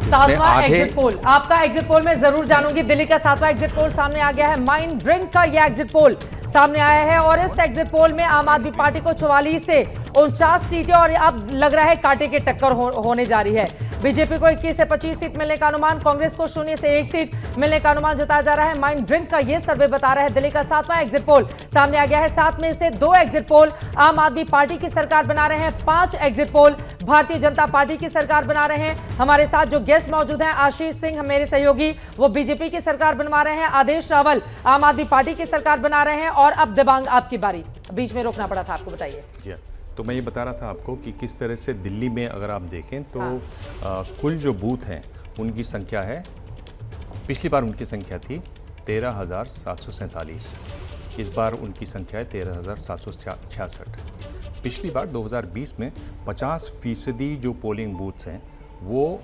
सातवां exit poll, आपका exit poll में जरूर जानूंगी। दिल्ली का सातवां एग्जिट पोल सामने आ गया है। माइंड ड्रिंक का यह एग्जिट पोल सामने आया है और इस एग्जिट पोल में आम आदमी पार्टी को 44 से 49 सीटें और अब लग रहा है कांटे की टक्कर होने जा रही है। बीजेपी को 21 से 25 सीट मिलने का अनुमान, कांग्रेस को 0 से 1 सीट मिलने का अनुमान जताया जा रहा है। माइंड ड्रिंक का यह सर्वे बता रहा है। दिल्ली का सातवां एग्जिट पोल सामने आ गया है। 7 में से 2 एग्जिट पोल आम आदमी पार्टी की सरकार बना रहे हैं। 5 exit poll Bharatiya Janata party की सरकार बना रहे हैं। हमारे साथ जो गेस्ट मौजूद हैं, आशीष सिंह मेरे सहयोगी, वो बीजेपी की सरकार बनवा रहे हैं। आदेश रावल आम आदमी पार्टी की सरकार बना रहे हैं। और अब दिबांग, आपकी बारी। बीच में रोकना पड़ा था आपको, बताइए। तो मैं ये बता रहा था आपको कि किस तरह से दिल्ली में अगर आप देखें तो कुल जो बूथ हैं उनकी संख्या है, पिछली बार उनकी संख्या थी 13,747, इस बार उनकी संख्या है 13,766। पिछली बार 2020 में 50% जो पोलिंग बूथ्स हैं वो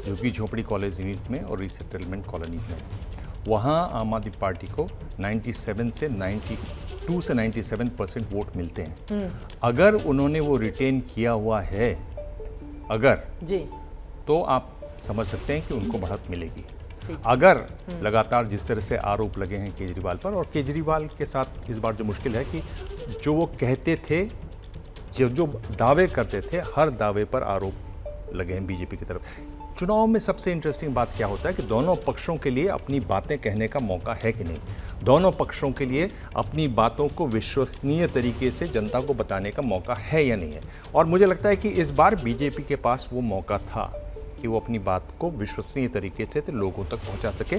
झुग्गी झोपड़ी कॉलेज यूनिट में और रीसेटलमेंट कॉलोनी में, वहाँ आम आदमी पार्टी को 97 से 97% वोट मिलते हैं। अगर उन्होंने वो रिटेन किया हुआ है अगर जी, तो आप समझ सकते हैं कि उनको बढ़त मिलेगी। अगर लगातार जिस तरह से आरोप लगे हैं केजरीवाल पर, और केजरीवाल के साथ इस बार जो मुश्किल है कि जो वो कहते थे, जो दावे करते थे, हर दावे पर आरोप लगे हैं बीजेपी की तरफ। चुनाव में सबसे इंटरेस्टिंग बात क्या होता है कि दोनों पक्षों के लिए अपनी बातें कहने का मौका है कि नहीं, दोनों पक्षों के लिए अपनी बातों को विश्वसनीय तरीके से जनता को बताने का मौका है या नहीं है। और मुझे लगता है कि इस बार बीजेपी के पास वो मौका था कि वो अपनी बात को विश्वसनीय तरीके से लोगों तक पहुंचा सके।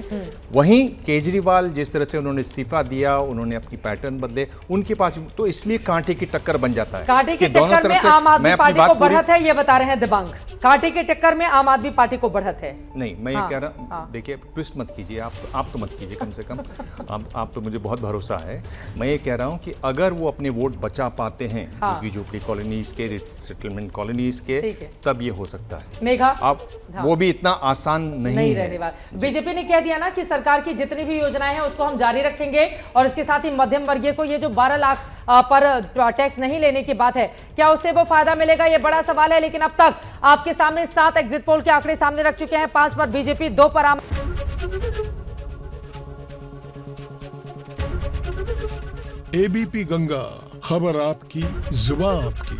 वहीं केजरीवाल जिस तरह से उन्होंने इस्तीफा दिया, उन्होंने अपनी पैटर्न बदले, उनके पास तो इसलिए कांटे की टक्कर बन जाता है। कांटे की टक्कर में आम आदमी पार्टी को बढ़त है, ये बता रहे हैं दिबांग। कांटे की टक्कर में आम आदमी पार्टी को बढ़त है। नहीं, मैं ये कह रहा, देखिए ट्विस्ट मत कीजिए, आप तो मत कीजिए, कम से कम आप तो मुझे बहुत भरोसा है। मैं ये कह रहा हूँ कि अगर वो अपने वोट बचा पाते हैं झुग्गी झोपड़ी कॉलोनीज के, सेटलमेंट कॉलोनीज के, तब ये हो सकता है। मेघा, आप वो भी इतना आसान नहीं रहने वाला। बीजेपी ने कह दिया ना कि सरकार की जितनी भी योजनाएं हैं उसको हम जारी रखेंगे, और इसके साथ ही मध्यम वर्गीय को ये जो 12 लाख पर टैक्स नहीं लेने की बात है, क्या उससे वो फायदा मिलेगा, ये बड़ा सवाल है। लेकिन अब तक आपके सामने 7 एग्जिट पोल के आंकड़े सामने रख चुके हैं। 5 पर बीजेपी, 2 पर आम। एबीपी गंगा, खबर आपकी, जुबान आपकी।